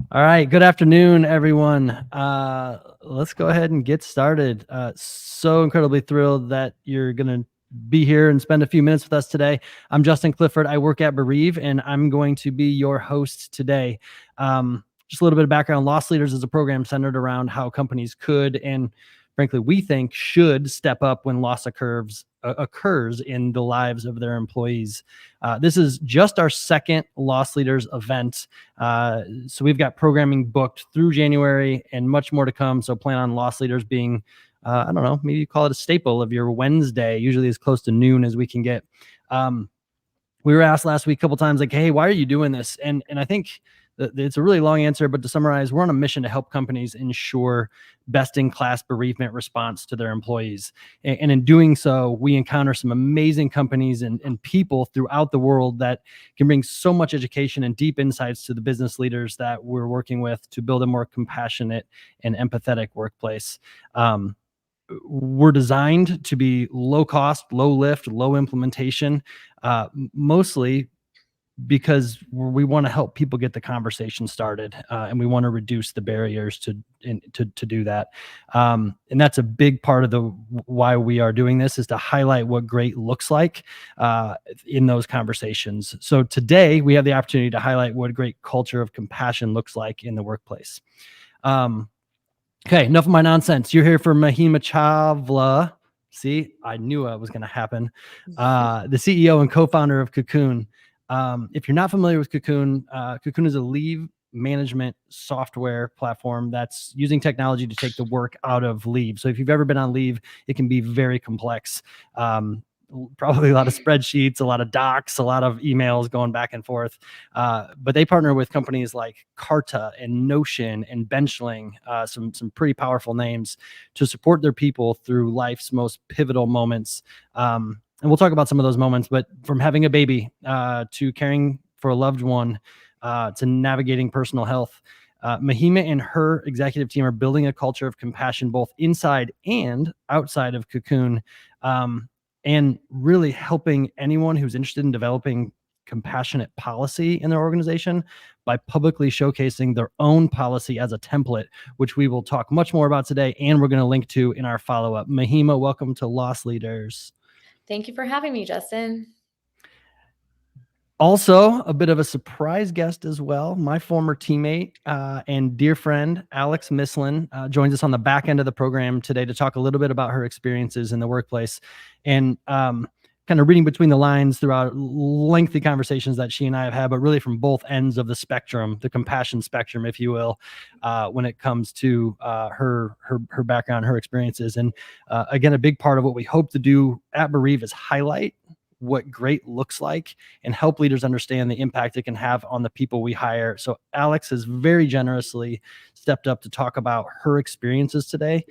All right. Good afternoon, everyone. Let's go ahead and get started. So incredibly thrilled that you're going to be here and spend a few minutes with us today. I'm Justin Clifford. I work at Bereave, and I'm going to be your host today. Just a little bit of background. Loss Leaders is a program centered around how companies could and frankly, we think should step up when loss occurs in the lives of their employees. This is just our second Loss Leaders event. So we've got programming booked through January and much more to come. So plan on Loss Leaders being, I don't know, maybe you call it a staple of your Wednesday, usually as close to noon as we can get. We were asked last week a couple times, like, hey, why are you doing this? And I think it's a really long answer, but to summarize, we're on a mission to help companies ensure best-in-class bereavement response to their employees. And in doing so, we encounter some amazing companies and people throughout the world that can bring so much education and deep insights to the business leaders that we're working with to build a more compassionate and empathetic workplace. We're designed to be low cost, low lift, low implementation, mostly because we want to help people get the conversation started, and we want to reduce the barriers to do that. And that's a big part of the why we are doing this, is to highlight what great looks like in those conversations. So today we have the opportunity to highlight what a great culture of compassion looks like in the workplace. Okay, enough of my nonsense. You're here for Mahima Chawla. See, I knew it was going to happen. The CEO and co-founder of Cocoon. If you're not familiar with Cocoon, Cocoon is a leave management software platform that's using technology to take the work out of leave. So if you've ever been on leave, it can be very complex. Probably a lot of spreadsheets, a lot of docs, a lot of emails going back and forth. But they partner with companies like Carta and Notion and Benchling, some pretty powerful names, to support their people through life's most pivotal moments. And we'll talk about some of those moments, but from having a baby to caring for a loved one to navigating personal health, Mahima and her executive team are building a culture of compassion both inside and outside of Cocoon, and really helping anyone who's interested in developing compassionate policy in their organization by publicly showcasing their own policy as a template, which we will talk much more about today, and we're going to link to in our follow-up. Mahima, welcome to Loss Leaders. Thank you for having me, Justin. Also, a bit of a surprise guest as well. My former teammate and dear friend, Alex Mislin, joins us on the back end of the program today to talk a little bit about her experiences in the workplace and kind of reading between the lines throughout lengthy conversations that she and I have had, but really from both ends of the spectrum, the compassion spectrum, if you will, when it comes to her background, her experiences. And again, a big part of what we hope to do at Bereave is highlight what great looks like and help leaders understand the impact it can have on the people we hire. So Alex has very generously stepped up to talk about her experiences today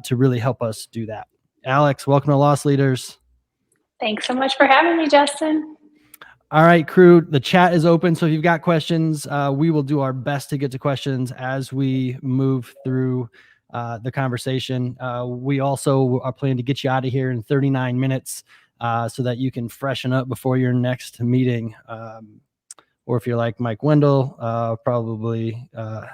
to really help us do that. Alex, welcome to Loss Leaders. Thanks so much for having me, Justin. All right, crew, the chat is open. So if you've got questions, we will do our best to get to questions as we move through the conversation. We also are planning to get you out of here in 39 minutes. So that you can freshen up before your next meeting. Or if you're like Mike Wendell, probably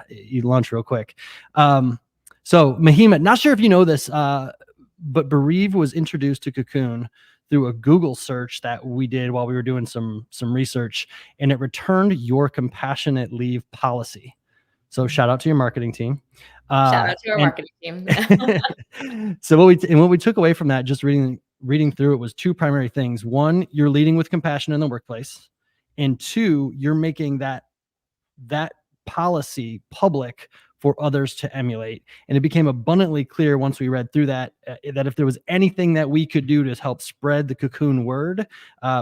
eat lunch real quick. So Mahima, not sure if you know this, but Bereave was introduced to Cocoon through a Google search that we did while we were doing some research, and it returned your compassionate leave policy. So shout out to your marketing team. Shout out to our marketing team. So what we took away from that, just reading through it, was two primary things. One, you're leading with compassion in the workplace, and two, you're making that policy public for others to emulate. And it became abundantly clear once we read through that that if there was anything that we could do to help spread the Cocoon word,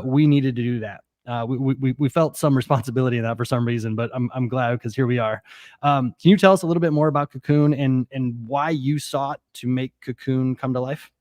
we needed to do that. We felt some responsibility in that for some reason, but I'm glad, because here we are. Can you tell us a little bit more about Cocoon and why you sought to make Cocoon come to life?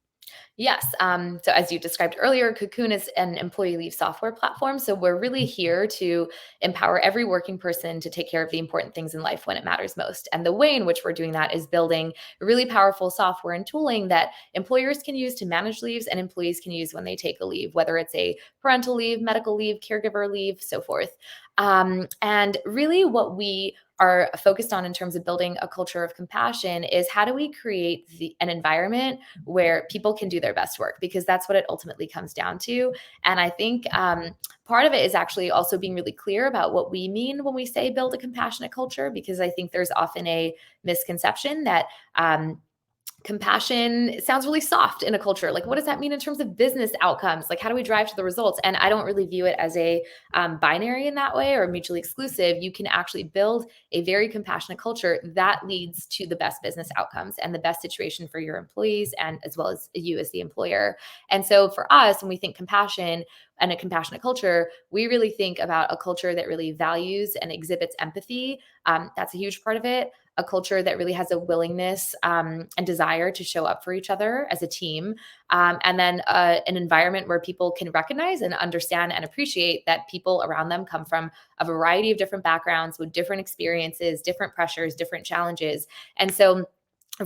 Yes. So as you described earlier, Cocoon is an employee leave software platform. So we're really here to empower every working person to take care of the important things in life when it matters most. And the way in which we're doing that is building really powerful software and tooling that employers can use to manage leaves and employees can use when they take a leave, whether it's a parental leave, medical leave, caregiver leave, so forth. And really, what we are focused on in terms of building a culture of compassion is how do we create an environment where people can do their best work, because that's what it ultimately comes down to. And I think part of it is actually also being really clear about what we mean when we say build a compassionate culture, because I think there's often a misconception that compassion sounds really soft in a culture. Like, what does that mean in terms of business outcomes? Like, how do we drive to the results? And I don't really view it as a binary in that way or mutually exclusive. You can actually build a very compassionate culture that leads to the best business outcomes and the best situation for your employees and as well as you as the employer. And so for us, when we think compassion and a compassionate culture, we really think about a culture that really values and exhibits empathy. That's a huge part of it. A culture that really has a willingness and desire to show up for each other as a team. And then an environment where people can recognize and understand and appreciate that people around them come from a variety of different backgrounds with different experiences, different pressures, different challenges. And so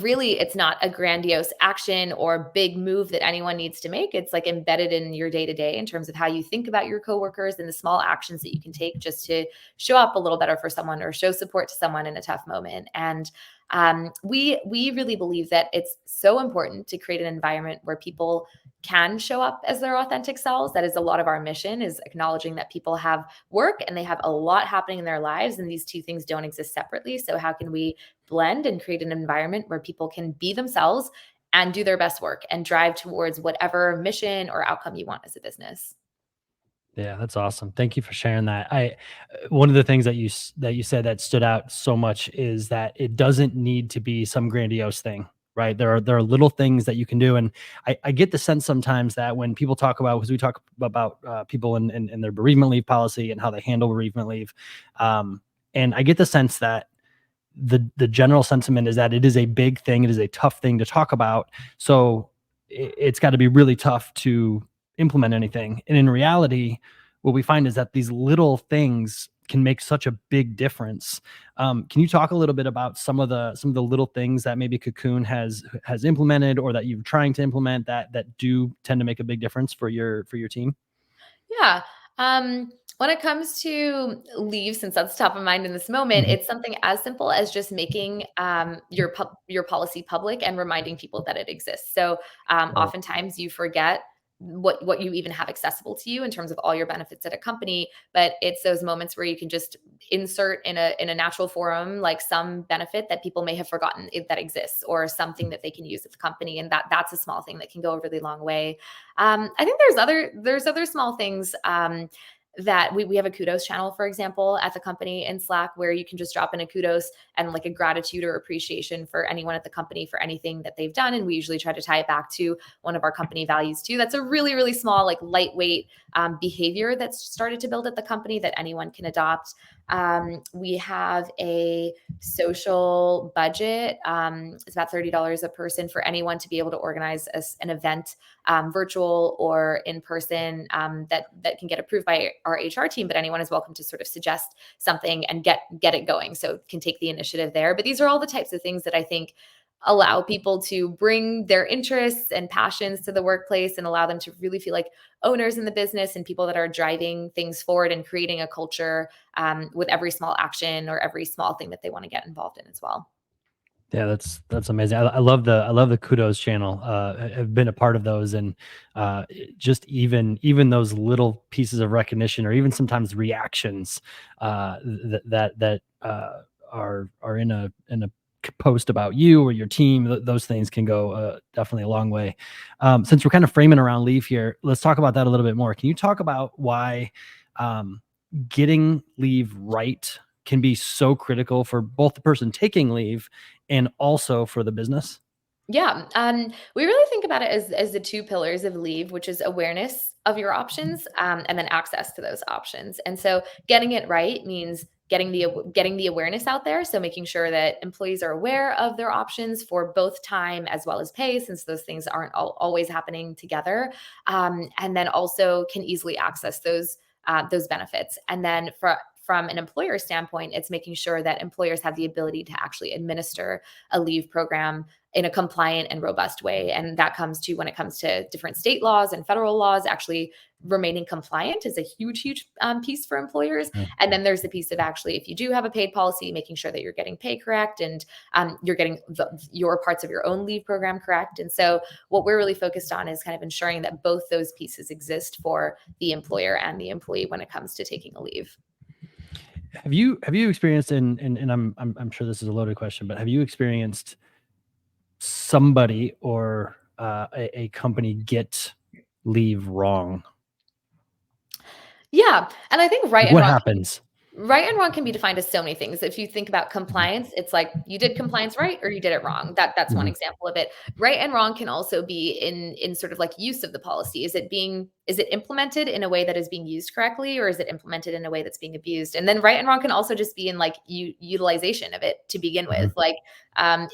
really it's not a grandiose action or big move that anyone needs to make. It's like embedded in your day to day in terms of how you think about your coworkers and the small actions that you can take just to show up a little better for someone or show support to someone in a tough moment. And we really believe that it's so important to create an environment where people can show up as their authentic selves. That is a lot of our mission, is acknowledging that people have work and they have a lot happening in their lives, and these two things don't exist separately. So how can we blend and create an environment where people can be themselves and do their best work and drive towards whatever mission or outcome you want as a business? Yeah, that's awesome. Thank you for sharing that. One of the things that that you said that stood out so much is that it doesn't need to be some grandiose thing, right? There are little things that you can do, and I get the sense sometimes that when people talk about, because we talk about people in their bereavement leave policy and how they handle bereavement leave, and I get the sense that the general sentiment is that it is a big thing, it is a tough thing to talk about, so it's got to be really tough to implement anything. And in reality, what we find is that these little things can make such a big difference. Can you talk a little bit about some of the little things that maybe Cocoon has implemented or that you're trying to implement that do tend to make a big difference for your team? Yeah. When it comes to leave, since that's top of mind in this moment, Mhm. it's something as simple as just making your policy public and reminding people that it exists. So Right. oftentimes you forget what you even have accessible to you in terms of all your benefits at a company, but it's those moments where you can just insert in a natural forum like some benefit that people may have forgotten that exists, or something that they can use at the company, and that's a small thing that can go a really long way. I think there's other small things that we have a kudos channel, for example, at the company in Slack, where you can just drop in a kudos and like a gratitude or appreciation for anyone at the company for anything that they've done. And we usually try to tie it back to one of our company values too. That's a really, really small, like lightweight behavior that's started to build at the company that anyone can adopt. We have a social budget. It's about $30 a person for anyone to be able to organize an event, virtual or in person, that can get approved by our HR team. But anyone is welcome to sort of suggest something and get it going. So can take the initiative there. But these are all the types of things that I think allow people to bring their interests and passions to the workplace and allow them to really feel like owners in the business and people that are driving things forward and creating a culture with every small action or every small thing that they want to get involved in as well. Yeah, that's amazing. I love the kudos channel. I've been a part of those, and just even those little pieces of recognition, or even sometimes reactions that are in a post about you or your team. Those things can go definitely a long way. Since we're kind of framing around leave here, let's talk about that a little bit more. Can you talk about why um, getting leave right can be so critical for both the person taking leave and also for the business? Yeah, we really think about it as the two pillars of leave, which is awareness of your options, and then access to those options. And so, getting it right means getting the awareness out there. So making sure that employees are aware of their options for both time as well as pay, since those things aren't always happening together. And then also can easily access those benefits. And then from an employer standpoint, it's making sure that employers have the ability to actually administer a leave program in a compliant and robust way. And that comes to, when it comes to different state laws and federal laws, actually remaining compliant is a huge piece for employers. Yeah. And then there's the piece of actually, if you do have a paid policy, making sure that you're getting pay correct and you're getting your parts of your own leave program correct. And so what we're really focused on is kind of ensuring that both those pieces exist for the employer and the employee when it comes to taking a leave. Have you experienced, and I'm sure this is a loaded question, but have you experienced somebody or a company get leave wrong? Yeah. And I think What happens? right and wrong can be defined as so many things. If you think about compliance, it's like you did compliance right or you did it wrong. That's one example of it. Right and wrong can also be in sort of like use of the policy. Is it implemented in a way that is being used correctly, or is it implemented in a way that's being abused? And then right and wrong can also just be in like utilization of it to begin with. Like,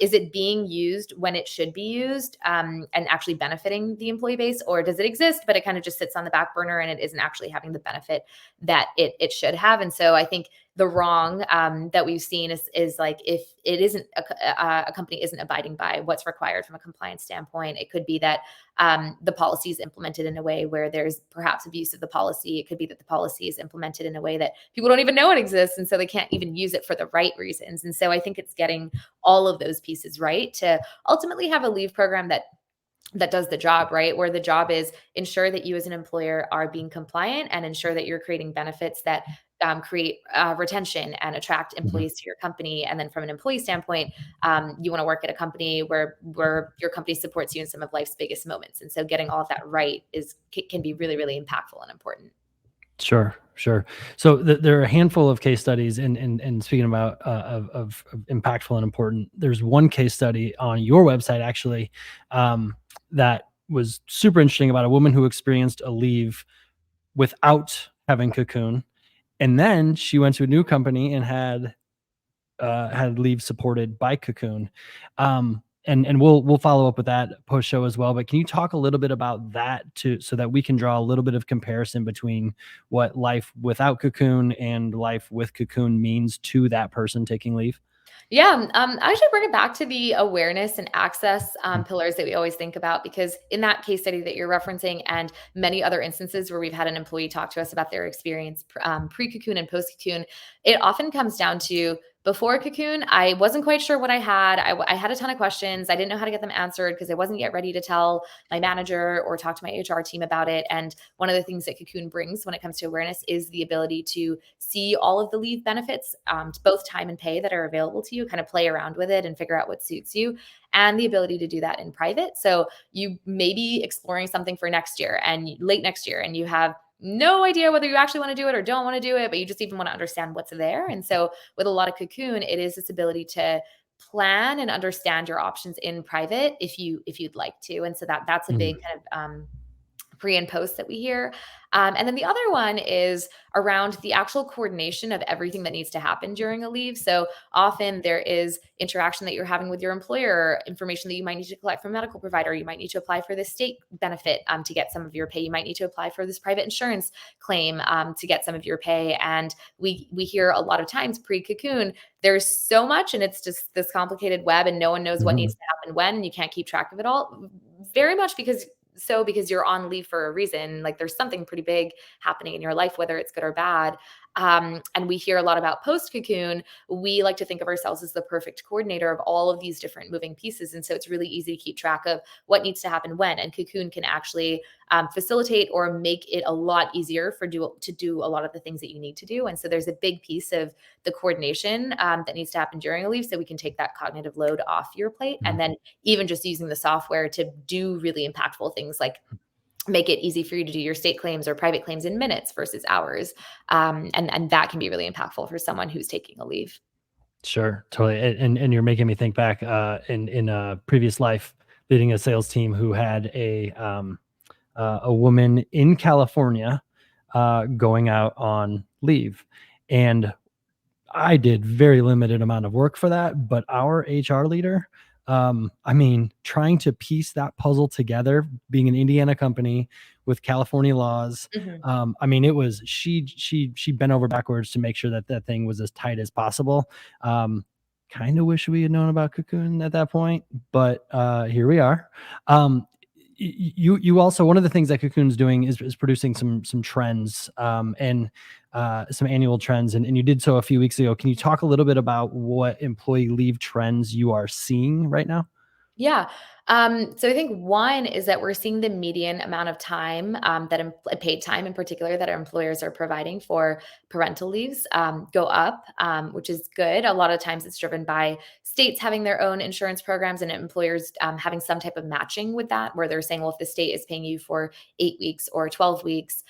is it being used when it should be used and actually benefiting the employee base, or does it exist but it kind of just sits on the back burner and it isn't actually having the benefit that it should have? And so I think the wrong that we've seen is like, if it isn't a company isn't abiding by what's required from a compliance standpoint, it could be that the policy is implemented in a way where there's perhaps abuse of the policy. It could be that the policy is implemented in a way that people don't even know it exists, and so they can't even use it for the right reasons. And so I think it's getting all of those pieces right to ultimately have a leave program that does the job, right? Where the job is ensure that you as an employer are being compliant and ensure that you're creating benefits that create retention and attract employees to your company. And then from an employee standpoint, you want to work at a company where your company supports you in some of life's biggest moments. And so getting all of that right can be really, really impactful and important. Sure. So there are a handful of case studies, and speaking about of impactful and important, there's one case study on your website actually that was super interesting about a woman who experienced a leave without having Cocoon, and then she went to a new company and had leave supported by Cocoon. And we'll follow up with that post show as well. But can you talk a little bit about that so that we can draw a little bit of comparison between what life without Cocoon and life with Cocoon means to that person taking leave? Yeah, I actually bring it back to the awareness and access pillars that we always think about, because in that case study that you're referencing and many other instances where we've had an employee talk to us about their experience pre-Cocoon and post-Cocoon, it often comes down to, before Cocoon, I wasn't quite sure what I had. I had a ton of questions. I didn't know how to get them answered because I wasn't yet ready to tell my manager or talk to my HR team about it. And one of the things that Cocoon brings when it comes to awareness is the ability to see all of the leave benefits, both time and pay, that are available to you, kind of play around with it and figure out what suits you, and the ability to do that in private. So you may be exploring something for next year and late next year, and you have no idea whether you actually want to do it or don't want to do it, but you just even want to understand what's there. And so with a lot of Cocoon, it is this ability to plan and understand your options in private if you'd like to. And so that's a big kind of pre and post that we hear. And then the other one is around the actual coordination of everything that needs to happen during a leave. So often there is interaction that you're having with your employer, information that you might need to collect from a medical provider. You might need to apply for this state benefit to get some of your pay. You might need to apply for this private insurance claim to get some of your pay. And we hear a lot of times pre-Cocoon, there's so much, and it's just this complicated web, and no one knows what needs to happen when, and you can't keep track of it all. Very much because you're on leave for a reason. Like, there's something pretty big happening in your life, whether it's good or bad. And we hear a lot about post-Cocoon. We like to think of ourselves as the perfect coordinator of all of these different moving pieces. And so it's really easy to keep track of what needs to happen when. And Cocoon can actually facilitate or make it a lot easier to do a lot of the things that you need to do. And so there's a big piece of the coordination that needs to happen during a leave, so we can take that cognitive load off your plate. And then even just using the software to do really impactful things like make it easy for you to do your state claims or private claims in minutes versus hours. And that can be really impactful for someone who's taking a leave. Sure, totally. And you're making me think back in a previous life, leading a sales team who had a woman in California going out on leave. And I did very limited amount of work for that, but our HR leader, I mean, trying to piece that puzzle together, being an Indiana company with California laws, Mhm. I mean, it was she bent over backwards to make sure that that thing was as tight as possible. Kind of wish we had known about Cocoon at that point, but here we are. Um, you also, one of the things that Cocoon's doing is producing some trends, and some annual trends, and you did so a few weeks ago. Can you talk a little bit about what employee leave trends you are seeing right now? Yeah. So I think one is that we're seeing the median amount of time that paid time in particular that our employers are providing for parental leaves go up, which is good. A lot of times it's driven by states having their own insurance programs and employers having some type of matching with that, where they're saying, well, if the state is paying you for 8 weeks or 12 weeks,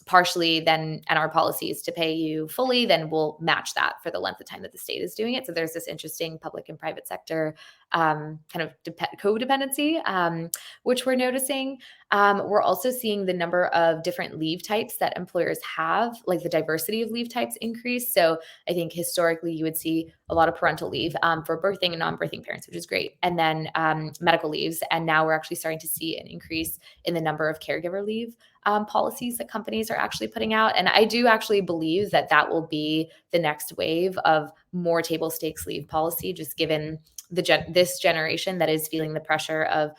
partially, then and our policy is to pay you fully, then we'll match that for the length of time that the state is doing it. So there's this interesting public and private sector kind of codependency, which we're noticing. We're also seeing the number of different leave types that employers have, like the diversity of leave types increase. So I think historically you would see a lot of parental leave for birthing and non-birthing parents, which is great, and then medical leaves. And now we're actually starting to see an increase in the number of caregiver leave policies that companies are actually putting out. And I do actually believe that that will be the next wave of more table stakes leave policy, just given this generation that is feeling the pressure of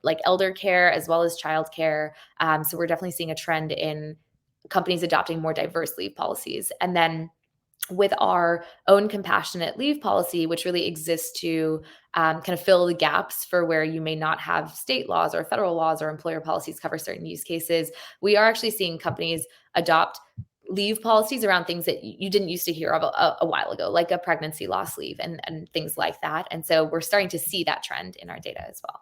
like elder care as well as child care. So we're definitely seeing a trend in companies adopting more diverse leave policies. And then with our own compassionate leave policy, which really exists to kind of fill the gaps for where you may not have state laws or federal laws or employer policies cover certain use cases, we are actually seeing companies adopt leave policies around things that you didn't used to hear of a while ago, like a pregnancy loss leave and things like that. And so we're starting to see that trend in our data as well.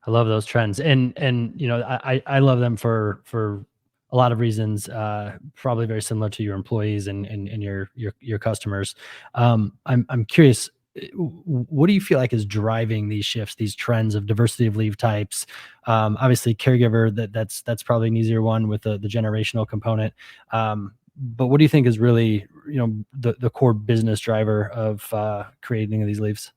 I love those trends, and I love them for a lot of reasons. Probably very similar to your employees and your customers. I'm curious. What do you feel like is driving these shifts, these trends of diversity of leave types? Obviously, caregiver that's probably an easier one with the generational component. But what do you think is really the core business driver of creating these leaves?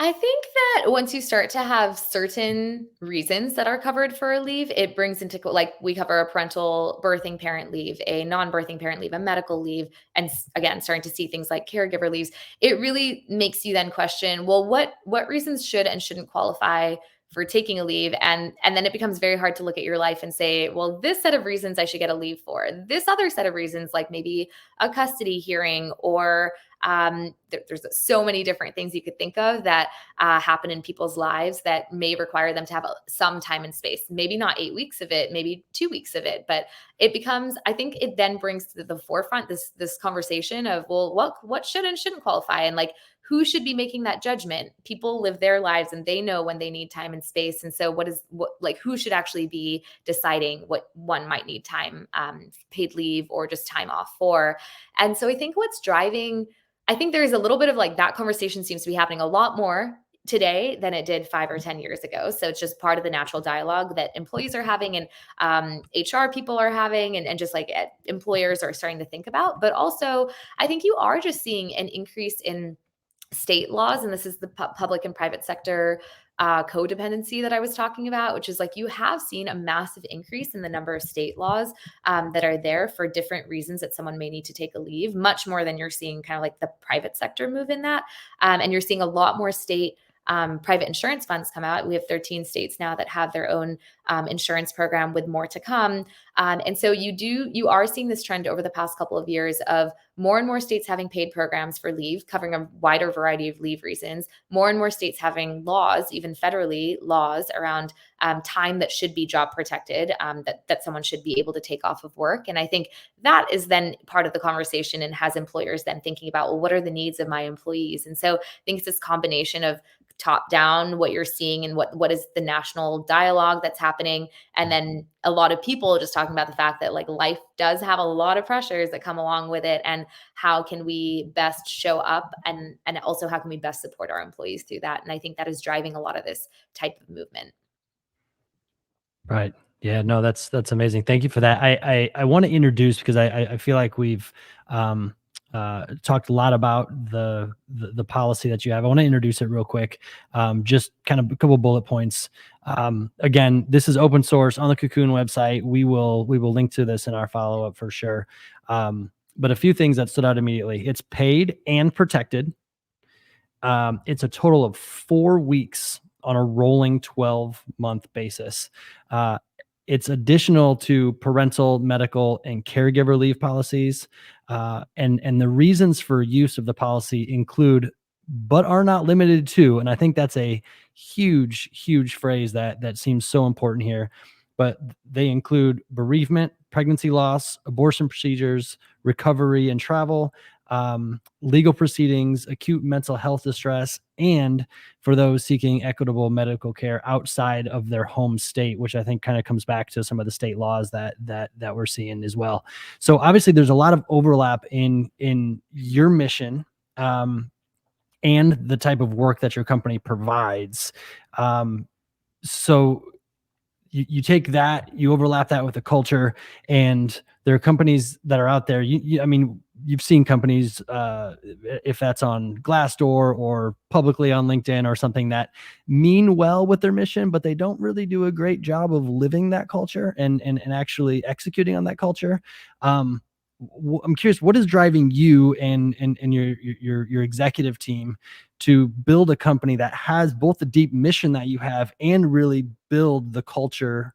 I think that once you start to have certain reasons that are covered for a leave, it brings into like we cover a parental birthing parent leave, a non-birthing parent leave, a medical leave, and again, starting to see things like caregiver leaves. It really makes you then question, well, what reasons should and shouldn't qualify for taking a leave, and then it becomes very hard to look at your life and say, well, this set of reasons I should get a leave for. This other set of reasons, like maybe a custody hearing or there's so many different things you could think of that happen in people's lives that may require them to have some time and space. Maybe not 8 weeks of it, maybe 2 weeks of it, but it becomes. I think it then brings to the forefront this conversation of, well, what should and shouldn't qualify, and like who should be making that judgment. People live their lives and they know when they need time and space, and so like who should actually be deciding what one might need time, paid leave or just time off for. And so I think what's driving, I think there's a little bit of like that conversation seems to be happening a lot more today than it did 5 or 10 years ago. So it's just part of the natural dialogue that employees are having and HR people are having, and just like employers are starting to think about. But also, I think you are just seeing an increase in state laws, and this is the public and private sector codependency that I was talking about, which is like you have seen a massive increase in the number of state laws that are there for different reasons that someone may need to take a leave, much more than you're seeing kind of like the private sector move in that. And you're seeing a lot more state private insurance funds come out. We have 13 states now that have their own insurance program, with more to come. And so you are seeing this trend over the past couple of years of more and more states having paid programs for leave, covering a wider variety of leave reasons. More and more states having laws, even federally laws, around time that should be job protected, that someone should be able to take off of work. And I think that is then part of the conversation and has employers then thinking about, well, what are the needs of my employees? And so I think it's this combination of top down what you're seeing and what is the national dialogue that's happening, and then a lot of people just talking about the fact that like life does have a lot of pressures that come along with it, and how can we best show up, and also how can we best support our employees through that. And I think that is driving a lot of this type of movement. Right. Yeah, no, that's amazing. Thank you for that. I want to introduce, because I feel like we've um, talked a lot about the policy that you have. I want to introduce it real quick. Just kind of a couple bullet points. Again, this is open source on the Cocoon website. We will link to this in our follow up for sure. But a few things that stood out immediately. It's paid and protected. It's a total of 4 weeks on a rolling 12-month basis. Uh, it's additional to parental, medical, and caregiver leave policies. And the reasons for use of the policy include, but are not limited to, and I think that's a huge, huge phrase that seems so important here. But they include bereavement, pregnancy loss, abortion procedures, recovery and travel, legal proceedings, acute mental health distress, and for those seeking equitable medical care outside of their home state, which I think kind of comes back to some of the state laws that we're seeing as well. So obviously, there's a lot of overlap in your mission. And the type of work that your company provides. So you take that, you overlap that with the culture, and there are companies that are out there. I mean, you've seen companies, if that's on Glassdoor or publicly on LinkedIn or something, that mean well with their mission, but they don't really do a great job of living that culture and actually executing on that culture. I'm curious, what is driving you and your executive team to build a company that has both the deep mission that you have and really build the culture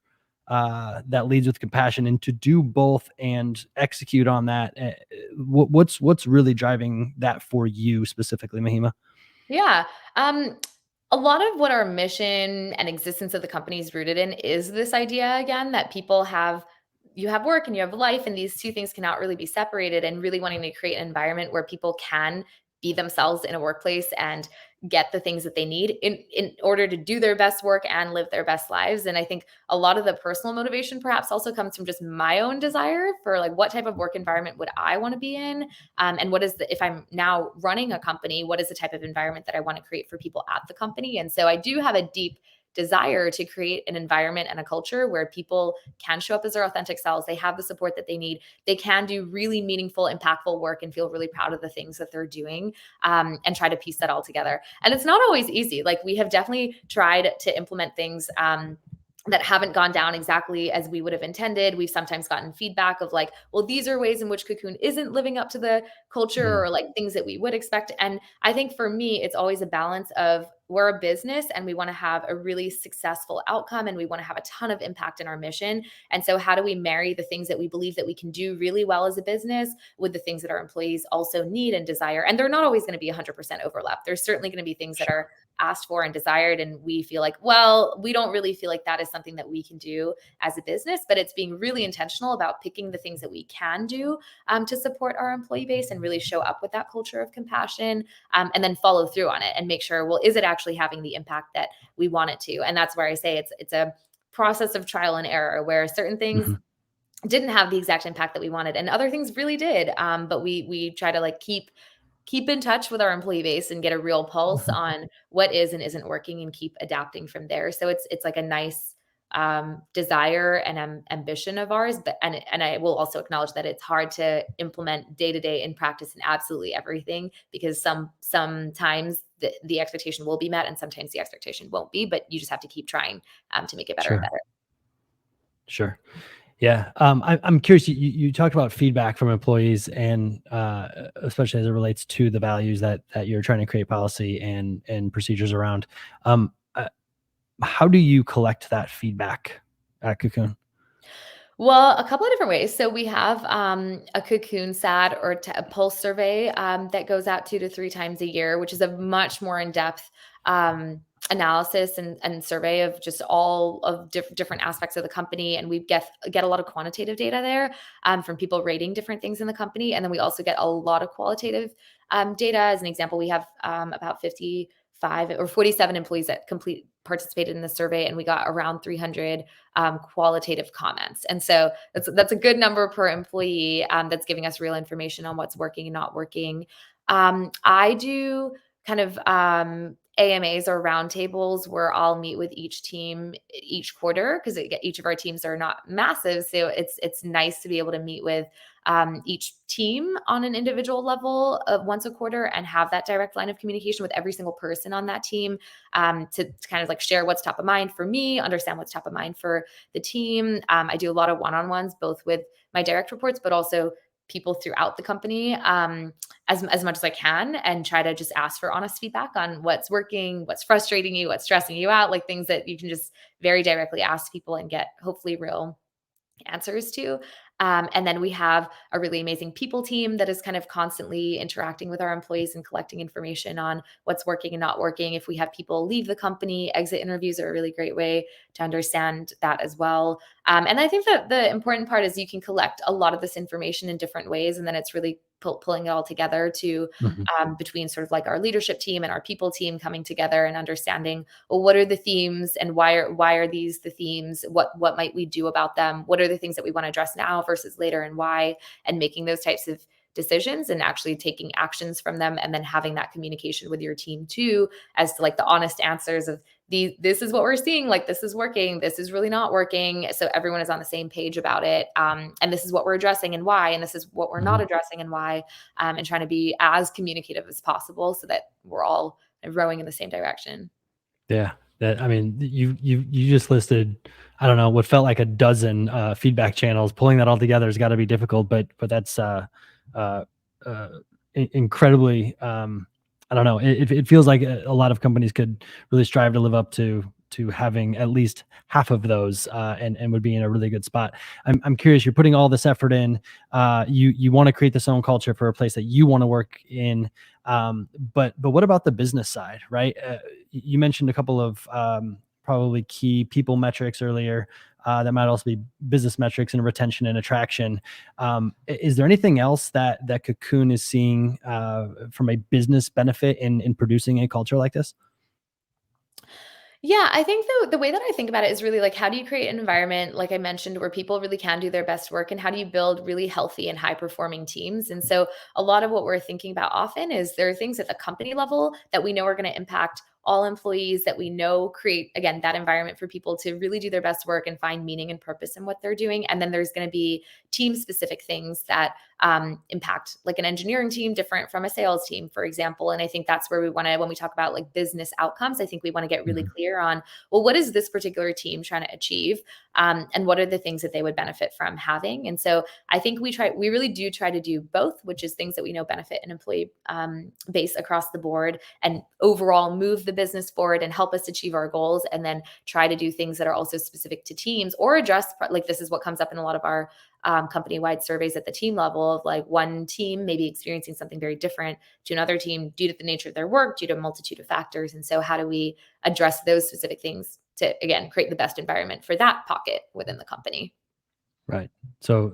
that leads with compassion, and to do both and execute on that? What's really driving that for you specifically, Mahima? Yeah. Um, a lot of what our mission and existence of the company is rooted in is this idea again that people have you have work and you have life, and these two things cannot really be separated, and really wanting to create an environment where people can be themselves in a workplace and get the things that they need in order to do their best work and live their best lives. And I think a lot of the personal motivation perhaps also comes from just my own desire for like what type of work environment would I want to be in, and what is the if I'm now running a company, what is the type of environment that I want to create for people at the company? And so I do have a deep desire to create an environment and a culture where people can show up as their authentic selves. They have the support that they need. They can do really meaningful, impactful work and feel really proud of the things that they're doing, and try to piece that all together. And it's not always easy. Like we have definitely tried to implement things. That haven't gone down exactly as we would have intended. We've sometimes gotten feedback of like, well, these are ways in which Cocoon isn't living up to the culture, Mm, or like things that we would expect. And I think for me, it's always a balance of we're a business and we want to have a really successful outcome and we want to have a ton of impact in our mission. And so how do we marry the things that we believe that we can do really well as a business with the things that our employees also need and desire? And they're not always going to be 100% overlap. There's certainly going to be things that sure. are asked for and desired, and we feel like, well, we don't really feel like that is something that we can do as a business. But it's being really intentional about picking the things that we can do, to support our employee base and really show up with that culture of compassion, and then follow through on it and make sure, well, is it actually having the impact that we want it to? And that's where I say it's a process of trial and error, where certain things Mhm. didn't have the exact impact that we wanted and other things really did. But we try to like keep in touch with our employee base and get a real pulse Mhm. on what is and isn't working and keep adapting from there. So it's like a nice desire and ambition of ours. But and I will also acknowledge that it's hard to implement day to day in practice in absolutely everything, because sometimes the expectation will be met and sometimes the expectation won't be. But you just have to keep trying, to make it better and Sure. better. Sure. Yeah. I'm curious. You talked about feedback from employees, and especially as it relates to the values that you're trying to create policy and procedures around. Um, uh, how do you collect that feedback at Cocoon? Well, a couple of different ways. So we have a Cocoon SAT or a pulse survey, that goes out 2 to 3 times a year, which is a much more in depth analysis and survey of just all of different aspects of the company. And we get a lot of quantitative data there, from people rating different things in the company, and then we also get a lot of qualitative data. As an example, we have about 55 or 47 employees that participated in the survey, and we got around 300 qualitative comments. And so that's a good number per employee, that's giving us real information on what's working and not working. I do kind of AMAs or roundtables where I'll meet with each team each quarter because each of our teams are not massive. So it's nice to be able to meet with each team on an individual level once a quarter and have that direct line of communication with every single person on that team, to kind of like share what's top of mind for me, understand what's top of mind for the team. I do a lot of one-on-ones, both with my direct reports, but also people throughout the company, as much as I can, and try to just ask for honest feedback on what's working, what's frustrating you, what's stressing you out, like things that you can just very directly ask people and get hopefully real answers to. And then we have a really amazing people team that is kind of constantly interacting with our employees and collecting information on what's working and not working. If we have people leave the company, exit interviews are a really great way to understand that as well. And I think that the important part is you can collect a lot of this information in different ways, and then it's really pulling it all together to Mhm. between sort of like our leadership team and our people team coming together and understanding, well, what are the themes and why are these the themes? What might we do about them? What are the things that we want to address now versus later, and why? And making those types of decisions and actually taking actions from them, and then having that communication with your team too, as to like the honest answers of this is what we're seeing, like this is working, this is really not working, so everyone is on the same page about it, and this is what we're addressing and why, and this is what we're not Mhm. addressing and why, and trying to be as communicative as possible so that we're all rowing in the same direction. Yeah, that I mean, you just listed, I don't know, what felt like a dozen feedback channels. Pulling that all together has got to be difficult, but that's uh, uh, incredibly. I don't know. It feels like a lot of companies could really strive to live up to having at least half of those, and would be in a really good spot. I'm curious. You're putting all this effort in. You want to create this own culture for a place that you want to work in. But what about the business side, right? You mentioned a couple of probably key people metrics earlier. That might also be business metrics and retention and attraction. Is there anything else that Cocoon is seeing from a business benefit in producing a culture like this? Yeah, I think the way that I think about it is really like, how do you create an environment, like I mentioned, where people really can do their best work, and how do you build really healthy and high performing teams? And so a lot of what we're thinking about often is there are things at the company level that we know are going to impact all employees, that we know create, again, that environment for people to really do their best work and find meaning and purpose in what they're doing. And then there's going to be team specific things that impact, like an engineering team different from a sales team, for example. And I think that's where we want to, when we talk about like business outcomes, I think we want to get really Mhm. clear on, well, what is this particular team trying to achieve, and what are the things that they would benefit from having? And so I think we really do try to do both, which is things that we know benefit an employee base across the board and overall move the business forward and help us achieve our goals, and then try to do things that are also specific to teams or address, like this is what comes up in a lot of our company-wide surveys at the team level, of like one team maybe experiencing something very different to another team due to the nature of their work, due to a multitude of factors. And so how do we address those specific things to, again, create the best environment for that pocket within the company? Right. So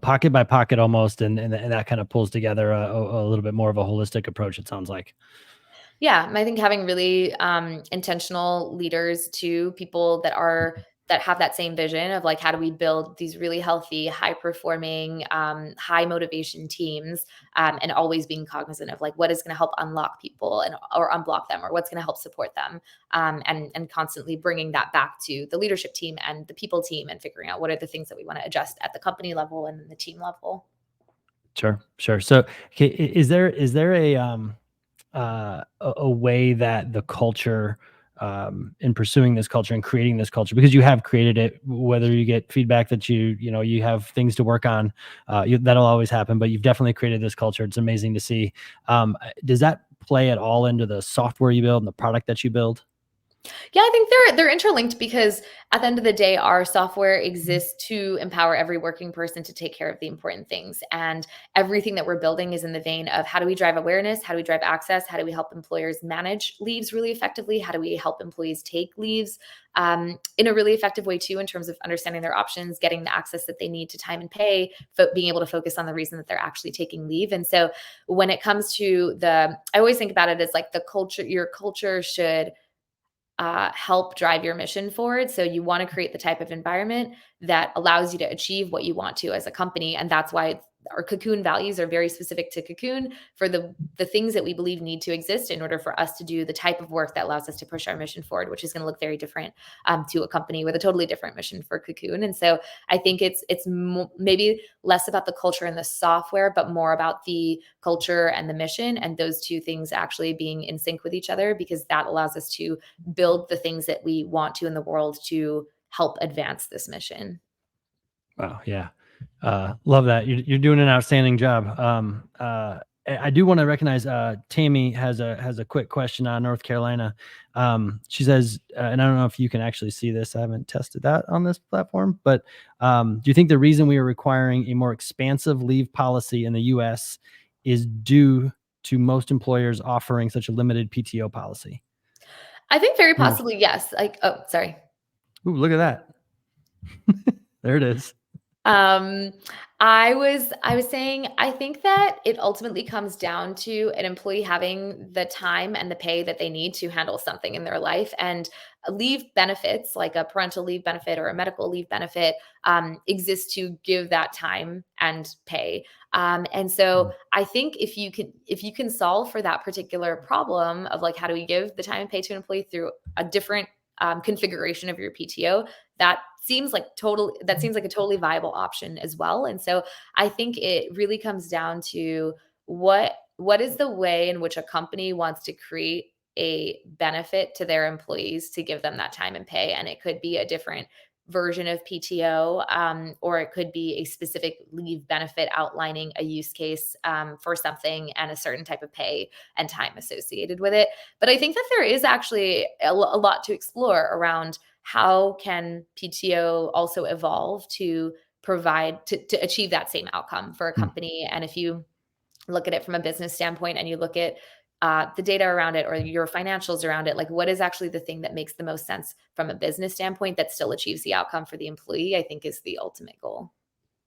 pocket by pocket almost, and that kind of pulls together a little bit more of a holistic approach. It sounds like. Yeah, and I think having really intentional leaders too, people that have that same vision of like, how do we build these really healthy, high performing, high motivation teams, and always being cognizant of like what is going to help unlock people and or unblock them, or what's going to help support them, and constantly bringing that back to the leadership team and the people team, and figuring out what are the things that we want to adjust at the company level and then the team level. Sure, sure. So, okay, is there a way that the culture, in pursuing this culture and creating this culture, because you have created it, whether you get feedback that you have things to work on, that'll always happen, but you've definitely created this culture. It's amazing to see. Does that play at all into the software you build and the product that you build? Yeah, I think they're interlinked because at the end of the day, our software exists to empower every working person to take care of the important things. And everything that we're building is in the vein of, how do we drive awareness? How do we drive access? How do we help employers manage leaves really effectively? How do we help employees take leaves in a really effective way too, in terms of understanding their options, getting the access that they need to time and pay, being able to focus on the reason that they're actually taking leave. And so when it comes to I always think about it as like the culture, your culture should help drive your mission forward. So you want to create the type of environment that allows you to achieve what you want to as a company, and that's why our Cocoon values are very specific to Cocoon for the things that we believe need to exist in order for us to do the type of work that allows us to push our mission forward, which is going to look very different to a company with a totally different mission for Cocoon. And so I think it's maybe less about the culture and the software, but more about the culture and the mission, and those two things actually being in sync with each other, because that allows us to build the things that we want to in the world to help advance this mission. Wow. Yeah. Love that. You're doing an outstanding job. I do want to recognize Tammy has a quick question on North Carolina. She says, and I don't know if you can actually see this. I haven't tested that on this platform, but do you think the reason we are requiring a more expansive leave policy in the U.S. is due to most employers offering such a limited PTO policy? I think very possibly, yes. Like, oh, sorry. Ooh, look at that. There it is. I was saying, I think that it ultimately comes down to an employee having the time and the pay that they need to handle something in their life, and leave benefits like a parental leave benefit or a medical leave benefit exist to give that time and pay. And so I think if you can solve for that particular problem of like, how do we give the time and pay to an employee through a different configuration of your PTO, that seems like a totally viable option as well. And so I think it really comes down to what is the way in which a company wants to create a benefit to their employees to give them that time and pay. And it could be a different version of PTO, or it could be a specific leave benefit outlining a use case for something and a certain type of pay and time associated with it. But I think that there is actually a lot to explore around how can PTO also evolve to provide to achieve that same outcome for a company. And if you look at it from a business standpoint and you look at the data around it or your financials around it, like what is actually the thing that makes the most sense from a business standpoint that still achieves the outcome for the employee, I think is the ultimate goal.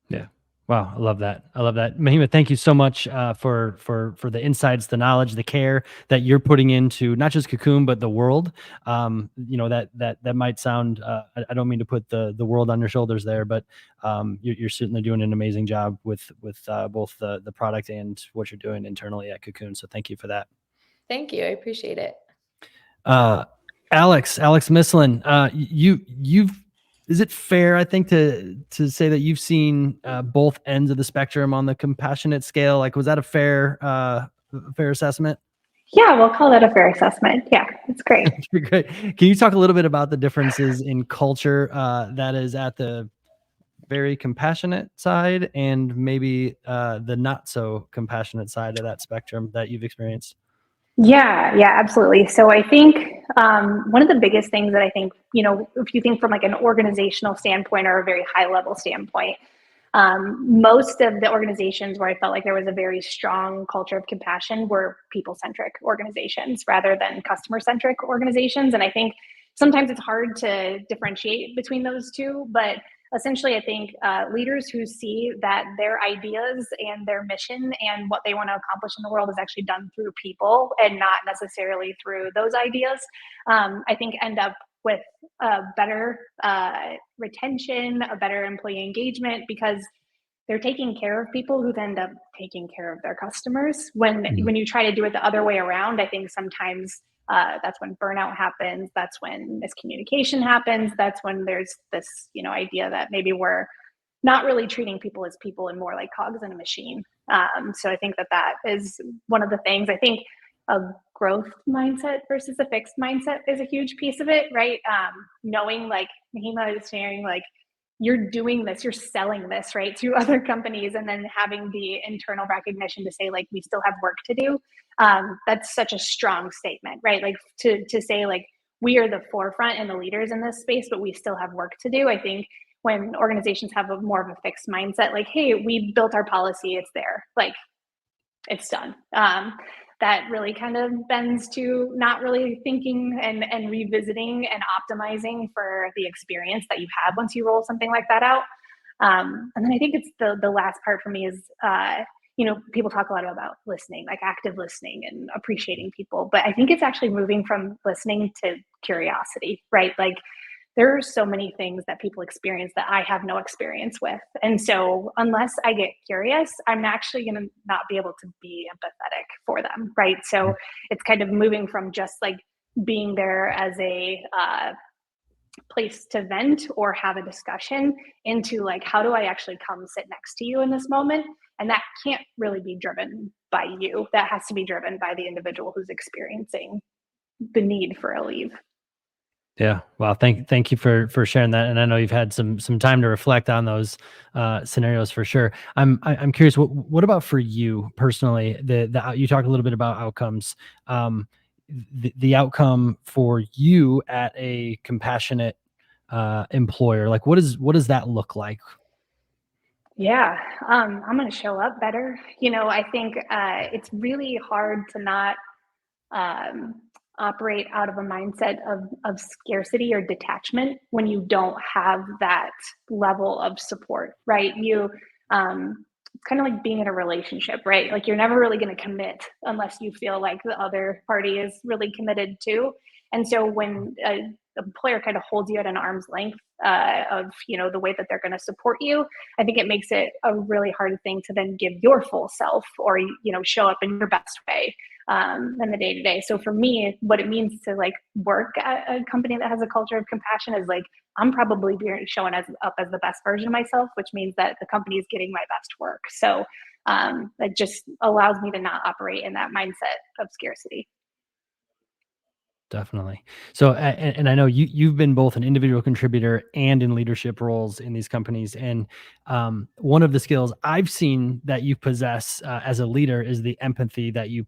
Yeah. Wow. I love that. Mahima, thank you so much for the insights, the knowledge, the care that you're putting into not just Cocoon, but the world. That might sound, I don't mean to put the world on your shoulders there, but you're certainly doing an amazing job with both the product and what you're doing internally at Cocoon. So thank you for that. Thank you. I appreciate it. Alex Mislin, you've, is it fair, I think, to say that you've seen both ends of the spectrum on the compassionate scale? Like, was that a fair assessment? Yeah, we'll call that a fair assessment. Yeah, it's great. Great. Can you talk a little bit about the differences in culture that is at the very compassionate side and maybe the not so compassionate side of that spectrum that you've experienced? Yeah, absolutely. So I think one of the biggest things that I think, if you think from like an organizational standpoint or a very high level standpoint, most of the organizations where I felt like there was a very strong culture of compassion were people-centric organizations rather than customer-centric organizations. And I think sometimes it's hard to differentiate between those two, but essentially, I think leaders who see that their ideas and their mission and what they want to accomplish in the world is actually done through people and not necessarily through those ideas, I think end up with a better retention, a better employee engagement, because they're taking care of people who end up taking care of their customers. When you try to do it the other way around, I think sometimes that's when burnout happens. That's when miscommunication happens. That's when there's this, idea that maybe we're not really treating people as people and more like cogs in a machine. So I think that is one of the things. I think a growth mindset versus a fixed mindset is a huge piece of it, right? Knowing, like Mahima is sharing, like you're doing this, you're selling this, right, to other companies, and then having the internal recognition to say, like, we still have work to do. That's such a strong statement, right? Like to say, like, we are the forefront and the leaders in this space, but we still have work to do. I think when organizations have more of a fixed mindset, like, hey, we built our policy, it's there, like, it's done. That really kind of bends to not really thinking and revisiting and optimizing for the experience that you have once you roll something like that out. And then I think it's the last part for me is, people talk a lot about listening, like active listening and appreciating people, but I think it's actually moving from listening to curiosity, right? Like there are so many things that people experience that I have no experience with. And so unless I get curious, I'm actually going to not be able to be empathetic for them. Right. So it's kind of moving from just like being there as a place to vent or have a discussion into like, how do I actually come sit next to you in this moment? And that can't really be driven by you. That has to be driven by the individual who's experiencing the need for a leave. Yeah. Well, thank you for sharing that. And I know you've had some time to reflect on those scenarios for sure. I'm curious. What about for you personally? You talked a little bit about outcomes. The outcome for you at a compassionate employer, like what does that look like? Yeah, I'm going to show up better. I think it's really hard to not um, operate out of a mindset of scarcity or detachment when you don't have that level of support, right? It's kind of like being in a relationship, right? Like you're never really going to commit unless you feel like the other party is really committed too. And so when a employer kind of holds you at an arm's length of the way that they're going to support you, I think it makes it a really hard thing to then give your full self or show up in your best way in the day to day. So for me, what it means to like work at a company that has a culture of compassion is like I'm probably showing up as the best version of myself, which means that the company is getting my best work. So it just allows me to not operate in that mindset of scarcity. Definitely. So, and I know you've been both an individual contributor and in leadership roles in these companies. And one of the skills I've seen that you possess as a leader is the empathy that you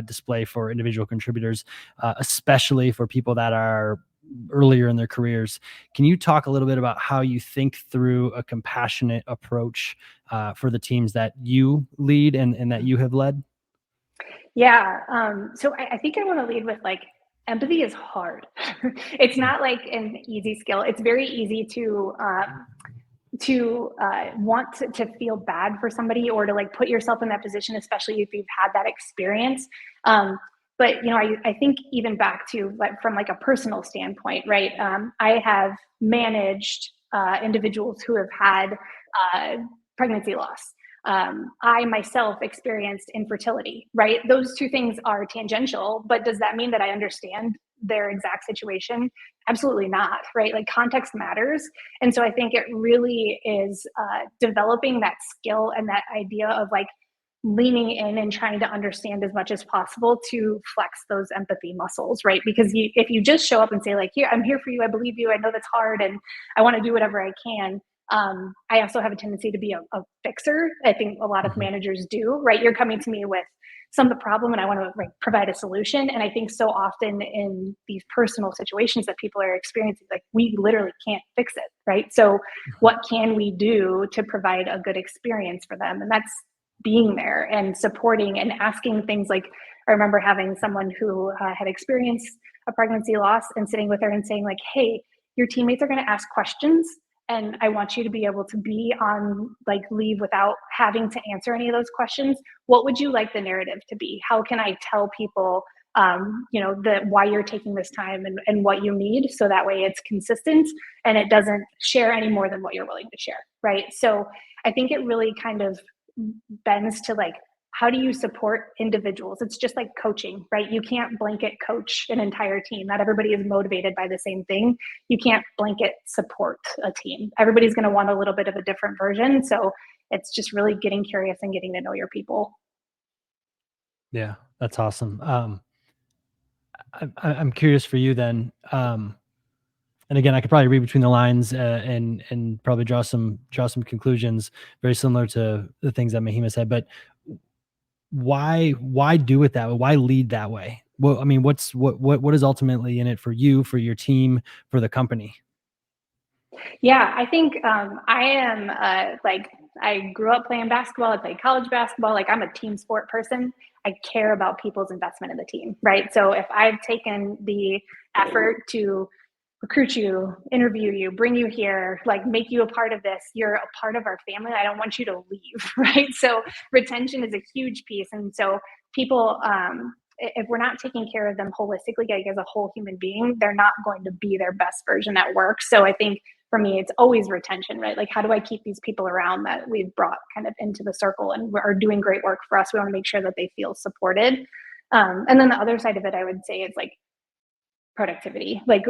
display for individual contributors, especially for people that are earlier in their careers. Can you talk a little bit about how you think through a compassionate approach for the teams that you lead and that you have led? Yeah. So I think I want to lead with like empathy is hard. It's not like an easy skill. It's very easy to want to feel bad for somebody or to like put yourself in that position, especially if you've had that experience. But I think even back to like from like a personal standpoint, right? I have managed individuals who have had pregnancy loss. I myself experienced infertility, right? Those two things are tangential, but does that mean that I understand their exact situation? Absolutely not, right? Like context matters. And so I think it really is developing that skill and that idea of like leaning in and trying to understand as much as possible to flex those empathy muscles, right? Because if you just show up and say like, here, I'm here for you, I believe you, I know that's hard, and I want to do whatever I can. I also have a tendency to be a fixer. I think a lot of managers do, right? You're coming to me with some of the problem and I want to like provide a solution. And I think so often in these personal situations that people are experiencing, like we literally can't fix it, right? So what can we do to provide a good experience for them? And that's being there and supporting and asking things like, I remember having someone who had experienced a pregnancy loss and sitting with her and saying like, hey, your teammates are going to ask questions and I want you to be able to be on like leave without having to answer any of those questions. What would you like the narrative to be? How can I tell people, why you're taking this time and what you need, so that way it's consistent and it doesn't share any more than what you're willing to share, right? So I think it really kind of bends to like, how do you support individuals? It's just like coaching, right? You can't blanket coach an entire team. Not everybody is motivated by the same thing. You can't blanket support a team. Everybody's going to want a little bit of a different version. So it's just really getting curious and getting to know your people. Yeah, that's awesome. I'm curious for you then. And again, I could probably read between the lines and probably draw some conclusions very similar to the things that Mahima said. But why do it that way? Why lead that way? Well, I mean, what is ultimately in it for you, for your team, for the company? Yeah, I think I am I grew up playing basketball. I played college basketball. Like I'm a team sport person. I care about people's investment in the team, right? So if I've taken the effort to recruit you, interview you, bring you here, like make you a part of this, you're a part of our family. I don't want you to leave, right? So retention is a huge piece. And so people if we're not taking care of them holistically, like as a whole human being, they're not going to be their best version at work. So I think for me, it's always retention, right? Like, how do I keep these people around that we've brought kind of into the circle and are doing great work for us? We want to make sure that they feel supported. And then the other side of it, I would say, is like productivity. Like,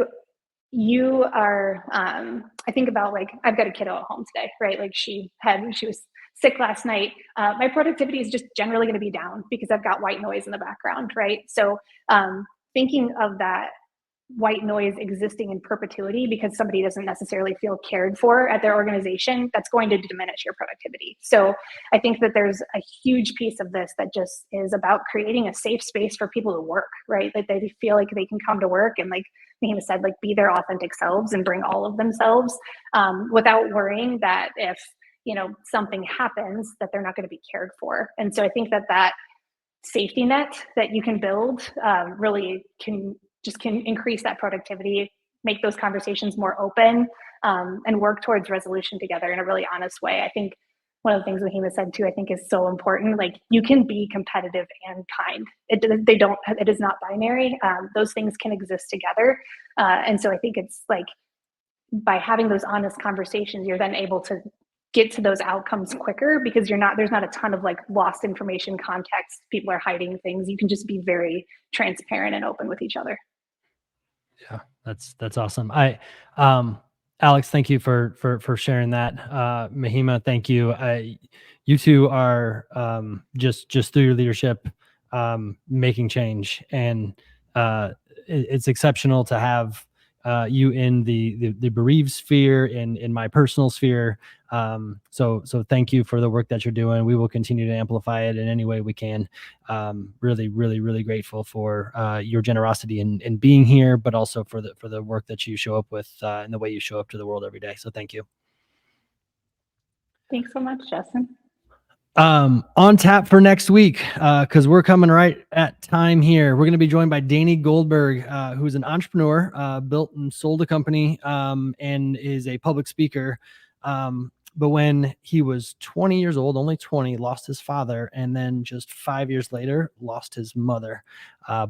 you are, I think about, like, I've got a kiddo at home today, right? Like, she was sick last night. My productivity is just generally going to be down because I've got white noise in the background, right? So thinking of that white noise existing in perpetuity because somebody doesn't necessarily feel cared for at their organization, that's going to diminish your productivity. So I think that there's a huge piece of this that just is about creating a safe space for people to work, right? That they feel like they can come to work and, like Mahima said, like, be their authentic selves and bring all of themselves without worrying that if, something happens, that they're not going to be cared for. And so I think that safety net that you can build really can increase that productivity, make those conversations more open, and work towards resolution together in a really honest way. I think one of the things Mahima said too, I think is so important. Like, you can be competitive and kind. It is not binary. Those things can exist together. And so I think it's like, by having those honest conversations, you're then able to get to those outcomes quicker because there's not a ton of like lost information context. People are hiding things. You can just be very transparent and open with each other. Yeah, that's awesome. Alex, thank you for sharing that. Mahima, thank you. You two are just through your leadership making change, and it's exceptional to have you in the Bereave sphere, in my personal sphere. So thank you for the work that you're doing. We will continue to amplify it in any way we can. Really, really, really grateful for your generosity in being here, but also for the work that you show up with and the way you show up to the world every day. So thank you. Thanks so much, Justin. On tap for next week, because we're coming right at time here. We're going to be joined by Danny Goldberg, who's an entrepreneur, built and sold a company, and is a public speaker. But when he was 20 years old, only 20, lost his father, and then just 5 years later, lost his mother,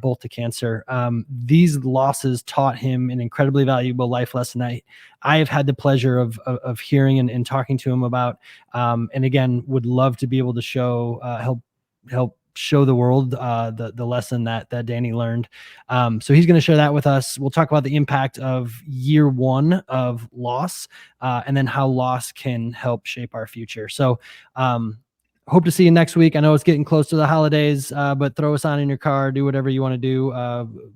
both to cancer. These losses taught him an incredibly valuable life lesson I have had the pleasure of hearing and talking to him about. And again, would love to be able to show, help show the world the lesson that Danny learned. So he's going to share that with us. We'll talk about the impact of year one of loss, and then how loss can help shape our future. So hope to see you next week. I know it's getting close to the holidays, but throw us on in your car, do whatever you want to do.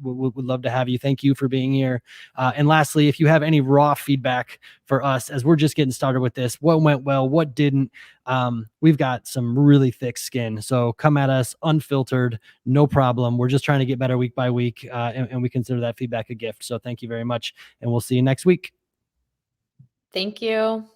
Would love to have you. Thank you for being here. And lastly, if you have any raw feedback for us as we're just getting started with this, what went well, what didn't, we've got some really thick skin. So come at us unfiltered, no problem. We're just trying to get better week by week, and we consider that feedback a gift. So thank you very much, and we'll see you next week. Thank you.